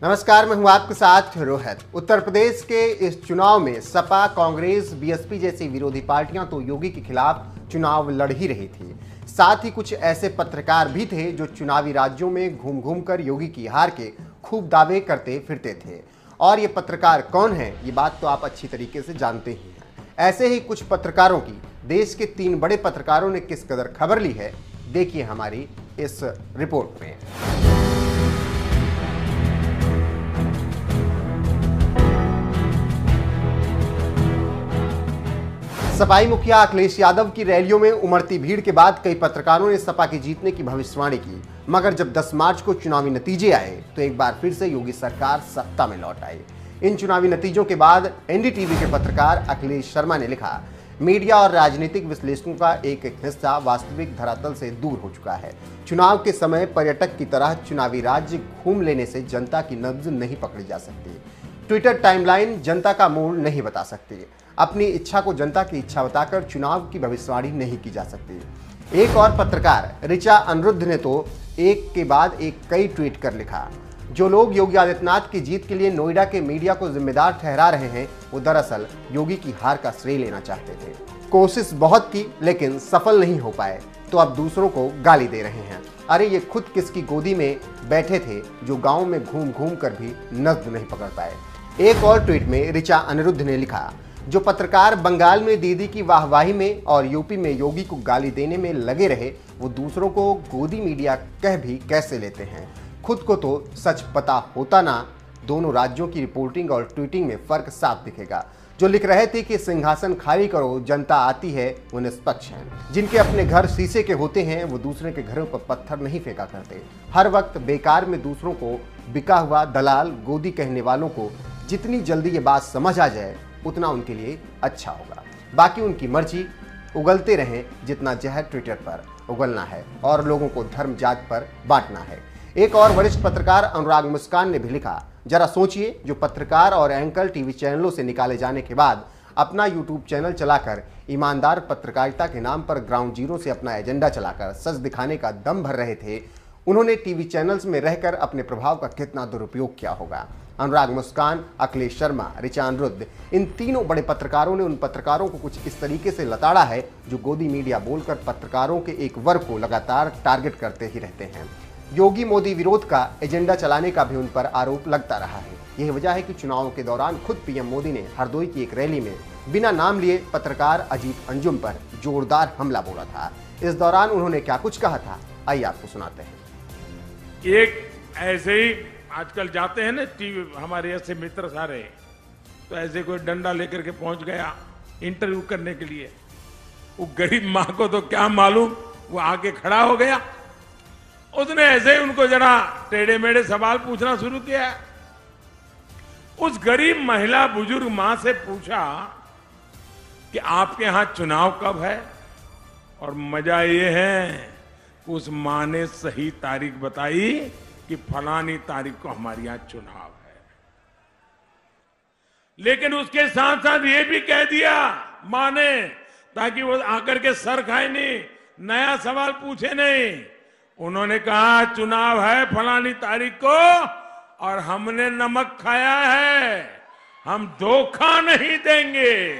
नमस्कार, मैं हूं आपके साथ रोहित। उत्तर प्रदेश के इस चुनाव में सपा, कांग्रेस, बीएसपी जैसी विरोधी पार्टियां तो योगी के खिलाफ चुनाव लड़ ही रही थी। साथ ही कुछ ऐसे पत्रकार भी थे जो चुनावी राज्यों में घूम घूम कर योगी की हार के खूब दावे करते फिरते थे। और ये पत्रकार कौन है, ये बात तो आप अच्छी तरीके से जानते ही हैं। ऐसे ही कुछ पत्रकारों की देश के 3 बड़े पत्रकारों ने किस कदर खबर ली है, देखिए हमारी इस रिपोर्ट में। सपाई मुखिया अखिलेश यादव की रैलियों में उमड़ती भीड़ के बाद कई पत्रकारों ने सपा के जीतने की भविष्यवाणी की, मगर जब 10 मार्च को चुनावी नतीजे आए तो एक बार फिर से योगी सरकार सत्ता में लौट आई। इन चुनावी नतीजों के बाद एनडीटीवी के पत्रकार अखिलेश शर्मा ने लिखा, मीडिया और राजनीतिक विश्लेषकों का एक हिस्सा वास्तविक धरातल से दूर हो चुका है। चुनाव के समय पर्यटक की तरह चुनावी राज्य घूम लेने से जनता की नब्ज नहीं पकड़ी जा सकती। ट्विटर टाइमलाइन जनता का मूड नहीं बता सकती। अपनी इच्छा को जनता की इच्छा बताकर चुनाव की भविष्यवाणी नहीं की जा सकती। एक और पत्रकार ऋचा अनिरुद्ध ने तो एक के बाद एक कई ट्वीट कर लिखा, जो लोग योगी आदित्यनाथ की जीत के लिए नोएडा के मीडिया को जिम्मेदार ठहरा रहे हैं, वो दरअसल योगी की हार का श्रेय लेना चाहते थे। कोशिश बहुत की लेकिन सफल नहीं हो पाए, तो अब दूसरों को गाली दे रहे हैं। अरे ये खुद किसकी गोदी में बैठे थे जो गांव में घूम घूम कर भी नब्ज नहीं पकड़ पाए। एक और ट्वीट में ऋचा अनिरुद्ध ने लिखा, जो पत्रकार बंगाल में दीदी की वाहवाही में और यूपी में योगी को गाली देने में लगे रहे, वो दूसरों को गोदी मीडिया कह भी कैसे लेते हैं। खुद को तो सच पता होता ना। दोनों राज्यों की रिपोर्टिंग और ट्वीटिंग में फर्क साफ दिखेगा। जो लिख रहे थे कि सिंहासन खाली करो, जनता आती है, वो निष्पक्ष हैं। जिनके अपने घर शीशे के होते हैं, वो दूसरे के घरों पर पत्थर नहीं फेंका करते। हर वक्त बेकार में दूसरों को बिका हुआ दलाल गोदी कहने वालों को जितनी जल्दी ये बात समझ आ जाए उतना उनके लिए अच्छा होगा। बाकी उनकी मर्जी, उगलते रहें जितना जहर ट्विटर पर उगलना है और लोगों को धर्म जात पर बांटना है। एक और वरिष्ठ पत्रकार अनुराग मुस्कान ने भी लिखा, जरा सोचिए, जो पत्रकार और एंकर टीवी चैनलों से निकाले जाने के बाद अपना यूट्यूब चैनल चलाकर ईमानदार पत्रकारिता के नाम पर ग्राउंड जीरो से अपना एजेंडा चलाकर सच दिखाने का दम भर रहे थे, उन्होंने टीवी चैनल्स में रहकर अपने प्रभाव का कितना दुरुपयोग किया होगा। अनुराग मुस्कान, अखिलेश शर्मा, ऋचा अनिरुद्ध, इन तीनों बड़े पत्रकारों ने उन पत्रकारों को कुछ इस तरीके से लताड़ा है जो गोदी मीडिया बोलकर पत्रकारों के एक वर्ग को लगातार टारगेट करते ही रहते हैं। योगी मोदी विरोध का एजेंडा चलाने का भी उन पर आरोप लगता रहा है। यही वजह है कि चुनावों के दौरान खुद पीएम मोदी ने हरदोई की एक रैली में बिना नाम लिए पत्रकार अजीत अंजुम पर जोरदार हमला बोला था। इस दौरान उन्होंने क्या कुछ कहा था, आइए आपको सुनाते हैं। एक ऐसे ही आजकल जाते हैं ना टीवी, हमारे ऐसे मित्र सारे, तो ऐसे कोई डंडा लेकर के पहुंच गया इंटरव्यू करने के लिए। वो गरीब मां को तो क्या मालूम, वो आके खड़ा हो गया, उसने ऐसे ही उनको जरा टेढ़े मेढ़े सवाल पूछना शुरू किया। उस गरीब महिला बुजुर्ग मां से पूछा कि आपके यहां चुनाव कब है, और मजा ये है उस मां ने सही तारीख बताई कि फलानी तारीख को हमारे यहां चुनाव है। लेकिन उसके साथ साथ ये भी कह दिया मां ने, ताकि वो आकर के सर खाए नहीं, नया सवाल पूछे नहीं। उन्होंने कहा चुनाव है फलानी तारीख को और हमने नमक खाया है, हम धोखा नहीं देंगे।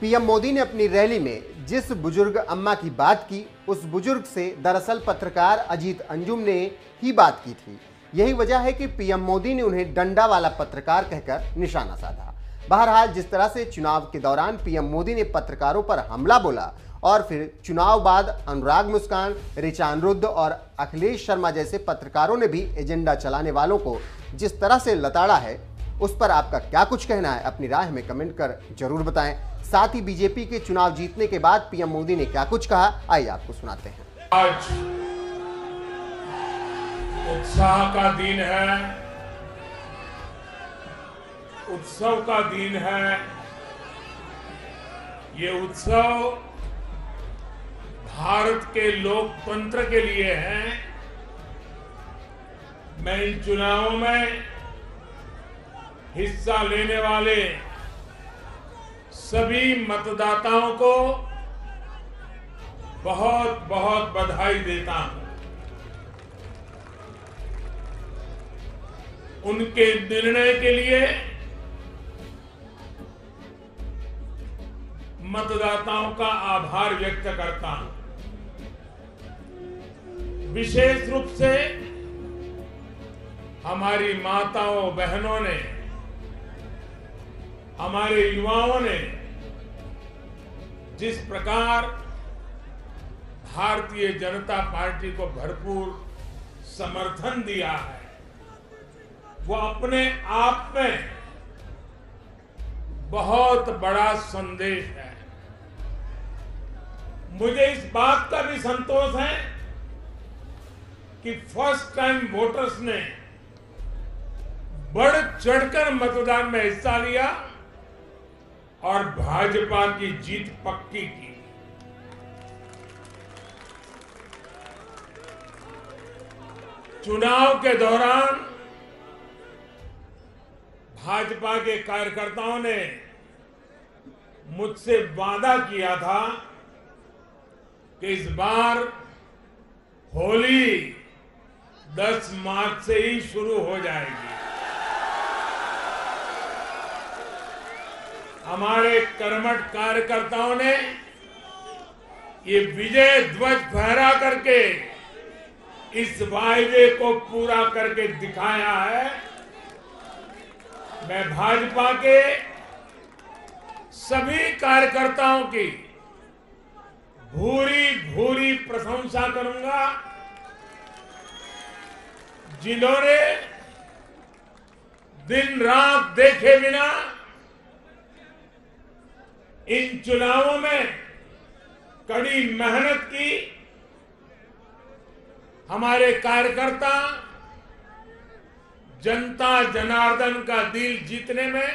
पीएम मोदी ने अपनी रैली में जिस बुजुर्ग अम्मा की बात की, उस बुजुर्ग से दरअसल पत्रकार अजीत अंजुम ने ही बात की थी। यही वजह है कि पीएम मोदी ने उन्हें डंडा वाला पत्रकार कहकर निशाना साधा। बहरहाल, जिस तरह से चुनाव के दौरान पीएम मोदी ने पत्रकारों पर हमला बोला और फिर चुनाव बाद अनुराग मुस्कान, ऋचा अनिरुद्ध और अखिलेश शर्मा जैसे पत्रकारों ने भी एजेंडा चलाने वालों को जिस तरह से लताड़ा है, उस पर आपका क्या कुछ कहना है, अपनी राय में कमेंट कर जरूर बताएं। साथ ही बीजेपी के चुनाव जीतने के बाद पीएम मोदी ने क्या कुछ कहा, आइए आपको सुनाते हैं। आज उत्साह का दिन है, उत्सव का दिन है। ये उत्सव भारत के लोकतंत्र के लिए है। मैं इन चुनावों में हिस्सा लेने वाले सभी मतदाताओं को बहुत बहुत बधाई देता हूं। उनके निर्णय के लिए मतदाताओं का आभार व्यक्त करता हूं। विशेष रूप से हमारी माताओं बहनों ने, हमारे युवाओं ने जिस प्रकार भारतीय जनता पार्टी को भरपूर समर्थन दिया है, वो अपने आप में बहुत बड़ा संदेश है। मुझे इस बात का भी संतोष है कि फर्स्ट टाइम वोटर्स ने बढ़ चढ़कर मतदान में हिस्सा लिया और भाजपा की जीत पक्की की। चुनाव के दौरान भाजपा के कार्यकर्ताओं ने मुझसे वादा किया था कि इस बार होली 10 मार्च से ही शुरू हो जाएगी। हमारे कर्मठ कार्यकर्ताओं ने ये विजय ध्वज फहरा करके इस वायदे को पूरा करके दिखाया है। मैं भाजपा के सभी कार्यकर्ताओं की भूरी भूरी प्रशंसा करूंगा, जिन्होंने दिन रात देखे बिना इन चुनावों में कड़ी मेहनत की। हमारे कार्यकर्ता जनता जनार्दन का दिल जीतने में,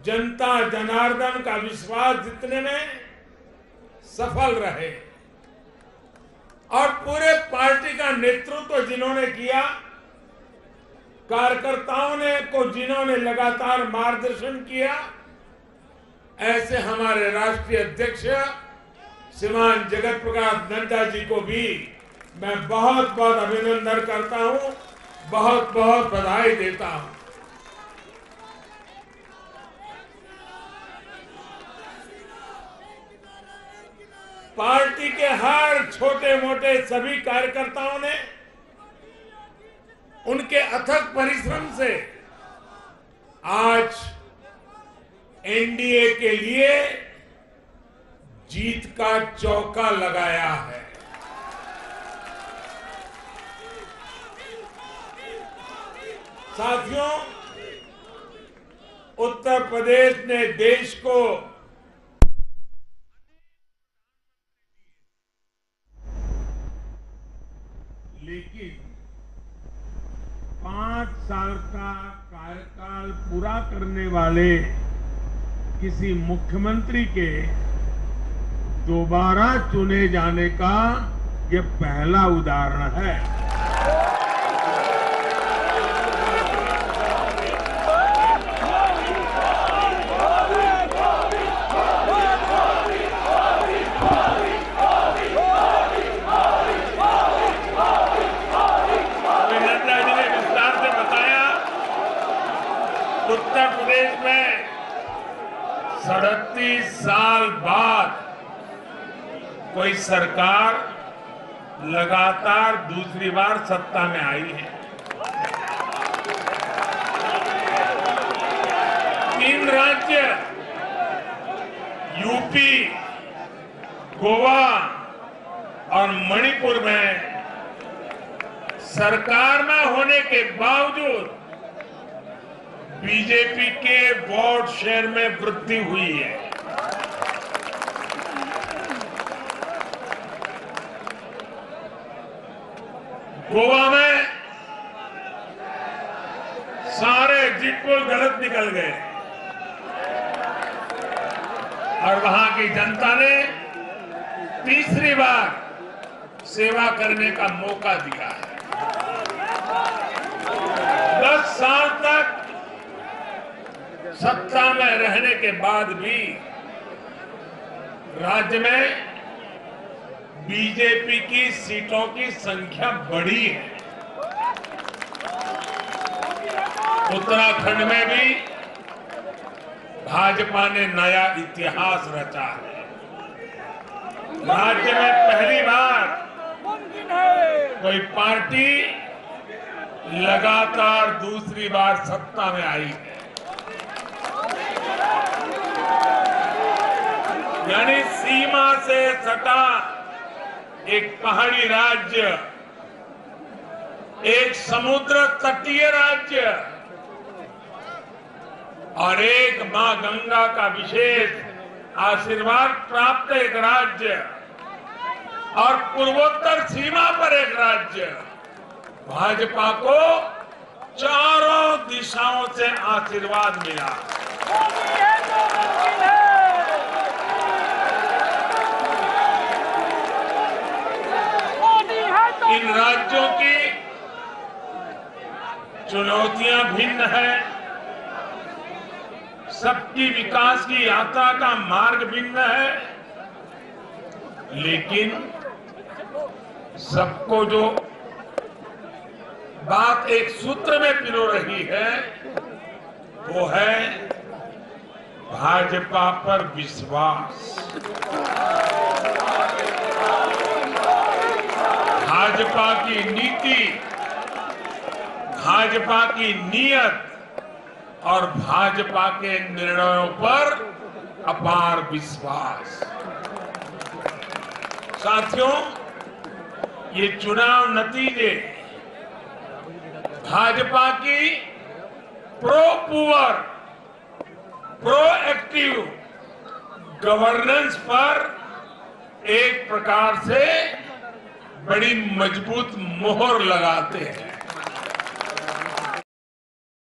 जनता जनार्दन का विश्वास जीतने में सफल रहे और पूरे पार्टी का नेतृत्व जिन्होंने किया, कार्यकर्ताओं ने को जिन्होंने लगातार मार्गदर्शन किया, ऐसे हमारे राष्ट्रीय अध्यक्ष श्रीमान जगत प्रकाश नड्डा जी को भी मैं बहुत बहुत अभिनंदन करता हूं, बहुत बहुत बधाई देता हूं। पार्टी के हर छोटे मोटे सभी कार्यकर्ताओं ने उनके अथक परिश्रम से आज एनडीए के लिए जीत का चौका लगाया है। साथियों, उत्तर प्रदेश ने देश को लेकिन 5 साल का कार्यकाल पूरा करने वाले किसी मुख्यमंत्री के दोबारा चुने जाने का यह पहला उदाहरण है। नड्डा जी ने विस्तार से बताया, उत्तर प्रदेश में 37 साल बाद कोई सरकार लगातार दूसरी बार सत्ता में आई है। 3 राज्य यूपी, गोवा और मणिपुर में सरकार में होने के बावजूद बीजेपी के वोट शेयर में वृद्धि हुई है। गोवा में सारे एग्जिट पोल गलत निकल गए और वहां की जनता ने तीसरी बार सेवा करने का मौका दिया है। 10 साल तक सत्ता में रहने के बाद भी राज्य में बीजेपी की सीटों की संख्या बढ़ी है। उत्तराखंड में भी भाजपा ने नया इतिहास रचा है। राज्य में पहली बार कोई पार्टी लगातार दूसरी बार सत्ता में आई है। यानी सीमा से सटा एक पहाड़ी राज्य, एक समुद्र तटीय राज्य और एक मां गंगा का विशेष आशीर्वाद प्राप्त एक राज्य और पूर्वोत्तर सीमा पर एक राज्य, भाजपा को चारों दिशाओं से आशीर्वाद मिला। इन राज्यों की चुनौतियां भिन्न है, सबकी विकास की यात्रा का मार्ग भिन्न है, लेकिन सबको जो बात एक सूत्र में पिरो रही है वो है भाजपा पर विश्वास। भाजपा की नीति, भाजपा की नीयत और भाजपा के निर्णयों पर अपार विश्वास। साथियों, ये चुनाव नतीजे भाजपा की पुअर, प्रोएक्टिव गवर्नेंस पर एक प्रकार से बड़ी मजबूत मोहर लगाते हैं।